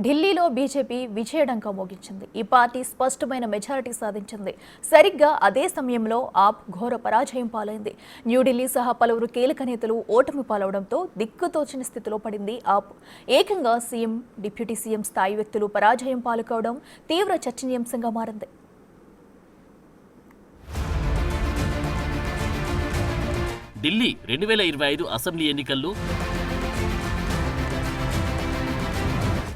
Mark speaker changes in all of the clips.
Speaker 1: ఢిల్లీలో బీజేపీ విజయడంకా మోగించింది. ఈ పార్టీ స్పష్టమైన మెజారిటీ సాధించింది. సరిగ్గా అదే సమయంలో ఆప్ ఘోర పరాజయం పాలైంది. న్యూఢిల్లీ సహా పలువురు కీలక నేతలు ఓటమి పాలవడంతో దిక్కుతోచని స్థితిలో పడింది ఆప్. ఏకంగా సీఎం, డిప్యూటీ సీఎం స్థాయి వ్యక్తులు పరాజయం పాల్గొవడం తీవ్ర చర్చనీయాంశంగా మారింది.
Speaker 2: ఢిల్లీ 2025 అసెంబ్లీ ఎన్నికల్లో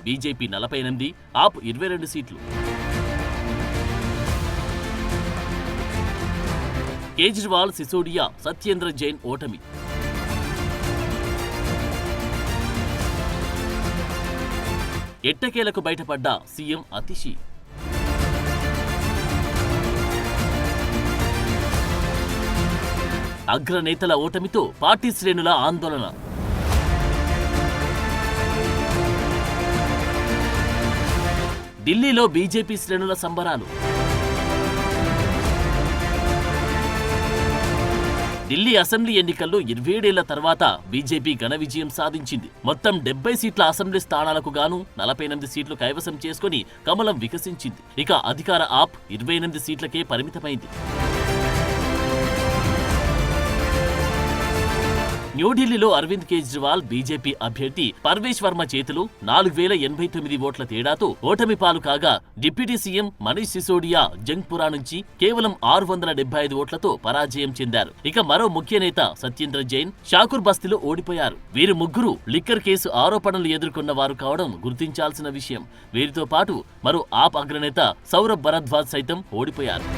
Speaker 2: బీజేపీ 48, ఆప్ 22 సీట్లు. కేజ్రీవాల్, సిసోడియా, సత్యేంద్ర జైన్ ఓటమి. ఎట్టకేలకు బయటపడ్డ సీఎం అతిషి. అగ్రనేతల ఓటమితో పార్టీ శ్రేణుల ఆందోళన. ఢిల్లీలో బీజేపీ శ్రేణుల సంబరాలు. ఢిల్లీ అసెంబ్లీ ఎన్నికల్లో 27 ఏళ్ల తర్వాత బీజేపీ ఘన విజయం సాధించింది. మొత్తం 70 సీట్ల అసెంబ్లీ స్థానాలకు గాను 48 సీట్లు కైవసం చేసుకుని కమలం వికసించింది. ఇక అధికార ఆప్ 28 సీట్లకే పరిమితమైంది. న్యూఢిల్లీలో అరవింద్ కేజ్రీవాల్ బీజేపీ అభ్యర్థి పర్వేష్ వర్మ చేతిలో 4089 ఓట్ల తేడాతో ఓటమి పాలు కాగా, డిప్యూటీ సీఎం మనీష్ సిసోడియా జంగ్పురా నుంచి కేవలం 675 ఓట్లతో పరాజయం చెందారు. ఇక మరో ముఖ్య నేత సత్యేంద్ర జైన్ షాకూర్ బస్తీలో ఓడిపోయారు. వీరు ముగ్గురు లిక్కర్ కేసు ఆరోపణలు ఎదుర్కొన్న వారు కావడం గుర్తించాల్సిన విషయం. వీరితో పాటు మరో ఆప్ అగ్రనేత సౌరభ్ భరద్వాజ్ సైతం ఓడిపోయారు.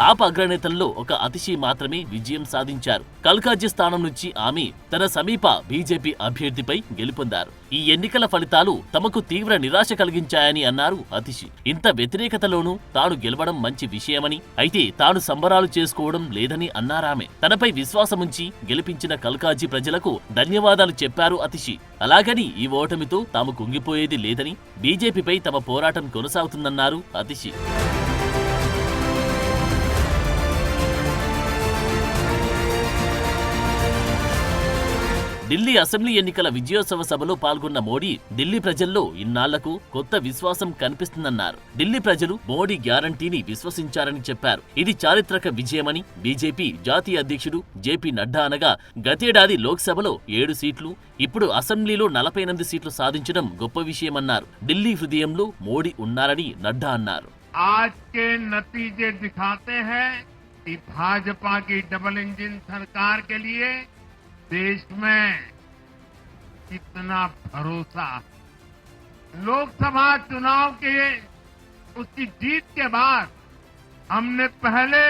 Speaker 2: ఆప్ అగ్రనేతల్లో ఒక అతిషి మాత్రమే విజయం సాధించారు. కల్కాజీ స్థానం నుంచి ఆమె తన సమీప బీజేపీ అభ్యర్థిపై గెలుపొందారు. ఈ ఎన్నికల ఫలితాలు తమకు తీవ్ర నిరాశ కలిగించాయని అన్నారు అతిషి. ఇంత వ్యతిరేకతలోనూ తాను గెలవడం మంచి విషయమని, అయితే తాను సంబరాలు చేసుకోవడం లేదని అన్నారామె. తనపై విశ్వాసముంచి గెలిపించిన కల్కాజీ ప్రజలకు ధన్యవాదాలు చెప్పారు అతిషి. అలాగని ఈ ఓటమితో తాము కుంగిపోయేది లేదని, బీజేపీపై తమ పోరాటం కొనసాగుతుందన్నారు అతిషి. ఢిల్లీ అసెంబ్లీ ఎన్నికల విజయోత్సవ సభలో పాల్గొన్న మోడీ ఢిల్లీ ప్రజల్లో ఇన్నాళ్లకు కొత్త విశ్వాసం కనిపిస్తుందన్నారు. ఢిల్లీ ప్రజలు మోడీ గ్యారంటీని విశ్వసించారని చెప్పారు. ఇది చారిత్రక విజయమని బీజేపీ జాతీయ అధ్యక్షుడు జేపీ నడ్డా అనగా, గతేడాది లోక్సభలో 7 సీట్లు, ఇప్పుడు అసెంబ్లీలో 48 సీట్లు సాధించడం గొప్ప విషయమన్నారు. ఢిల్లీ హృదయంలో మోడీ ఉన్నారని నడ్డా అన్నారు.
Speaker 3: आज के नतीजे दिखाते हैं कि भाजपा की डबल इंजन सरकार के लिए देश में कितना भरोसा। लोकसभा चुनाव के उसकी जीत के बाद हमने पहले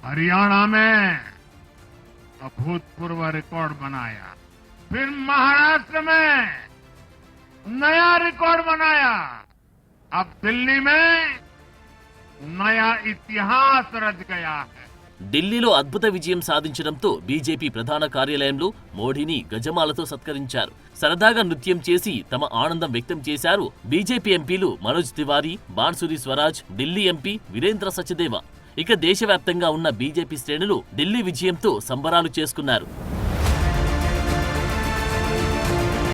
Speaker 3: हरियाणा में अभूतपूर्व रिकॉर्ड बनाया, फिर महाराष्ट्र में नया रिकॉर्ड बनाया, अब दिल्ली में नया इतिहास रच गया है.
Speaker 2: ఢిల్లీలో అద్భుత విజయం సాధించడంతో బీజేపీ ప్రధాన కార్యాలయంలో మోడీని గజమాలతో సత్కరించారు. సరదాగా నృత్యం చేసి తమ ఆనందం వ్యక్తం చేశారు బీజేపీ ఎంపీలు మనోజ్ తివారీ, బాన్సురి స్వరాజ్, ఢిల్లీ ఎంపీ వీరేంద్ర సచదేవా. ఇక దేశవ్యాప్తంగా ఉన్న బీజేపీ శ్రేణులు ఢిల్లీ విజయంతో సంబరాలు చేసుకున్నారు.